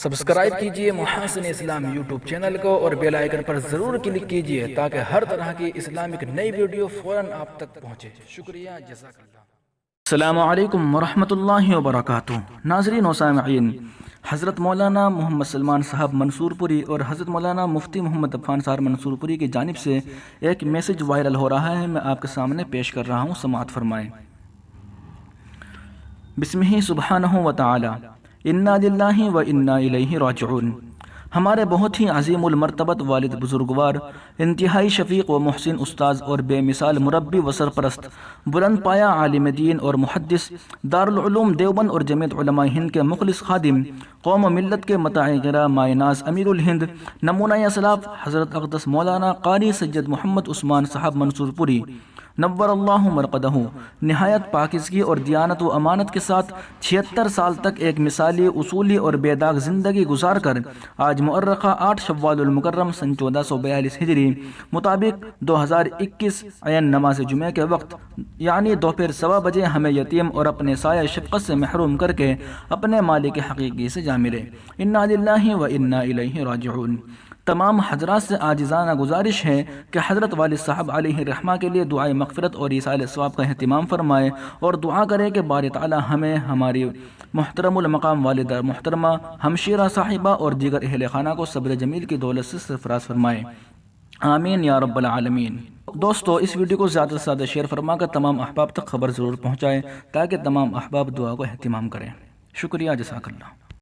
Subscribe کیجئے محاسن اسلام YouTube channel کو اور بیل آئیکن پر ضرور کلک کیجئے تاکہ ہر طرح کی اسلامک نئی ویڈیو فوراً آپ تک پہنچے۔ شکریہ، جزاک اللہ۔ السلام علیکم ورحمۃ اللہ وبرکاتہ۔ ناظرین و سامعین، حضرت مولانا محمد سلمان صاحب منصور پوری اور حضرت مولانا مفتی محمد عفان صاحب منصور پوری کی جانب سے ایک میسج وائرل ہو رہا ہے، میں آپ کے سامنے پیش کر رہا ہوں، سماعت فرمائیں۔ بسمہ سبحانہ و تعالی، انا للہ و انا الیہ راجعون۔ ہمارے بہت ہی عظیم المرتبت والد بزرگوار، انتہائی شفیق و محسن استاذ اور بے مثال مربی و سرپرست، بلند پایہ عالم دین اور محدث، دارالعلوم دیوبند اور جمعیت علماء ہند کے مخلص خادم، قوم و ملت کے متاع گرہ مائے ناز امیر الہند، نمونہ اسلاف حضرت اقدس مولانا قاری سید محمد عثمان صاحب منصور پوری نور اللہ مرقدہ، نہایت پاکیزگی اور دیانت و امانت کے ساتھ 76 سال تک ایک مثالی، اصولی اور بے داغ زندگی گزار کر آج مؤرخہ 8 شوال المکرم سن 1442 ہجری مطابق 2021 عین نماز جمعہ کے وقت یعنی دوپہر 1:15 بجے ہمیں یتیم اور اپنے سایہ شفقت سے محروم کر کے اپنے مالک حقیقی سے جا ملے۔ انا للہ و انا الیہ راجعون۔ تمام حضرات سے عاجزانہ گزارش ہے کہ حضرت والد صاحب علیہ رحمہ کے لیے دعائے مغفرت اور ایصال ثواب کا اہتمام فرمائے اور دعا کرے کہ باری تعالی ہمیں، ہماری محترم المقام والدہ محترمہ، ہمشیرہ صاحبہ اور دیگر اہل خانہ کو صبر جمیل کی دولت سے سرفراز فرمائے، آمین یا رب العالمین۔ دوستو، اس ویڈیو کو زیادہ سے زیادہ شیئر فرما کر تمام احباب تک خبر ضرور پہنچائیں تاکہ تمام احباب دعا کو اہتمام کریں۔ شکریہ، جزاک اللہ۔